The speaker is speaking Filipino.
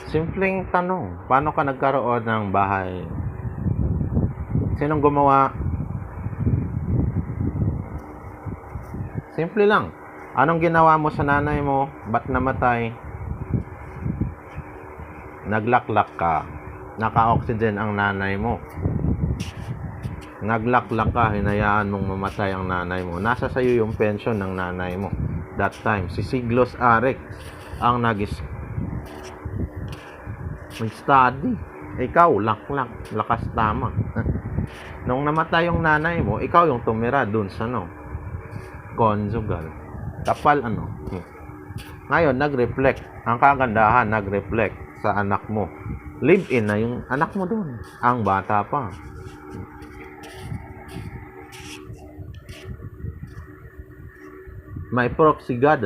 Simpleng tanong, paano ka nagkaroon ng bahay? Sinong gumawa? Simple lang. Anong ginawa mo sa nanay mo? Ba't namatay? Naglaklak ka. Naka-oxygen ang nanay mo. Naglaklak ka, hinayaan mong mamatay ang nanay mo. Nasa sayo yung pension ng nanay mo. That time, si Siglos Arex ang nag-study. Ikaw, laklak, lakas tama. Nung namatay yung nanay mo, ikaw yung tumira dun sa conjugal. Kapal Ngayon, nag-reflect. Ang kagandahan, nag-reflect sa anak mo. Live-in na yung anak mo dun. Ang bata pa. May proxy God,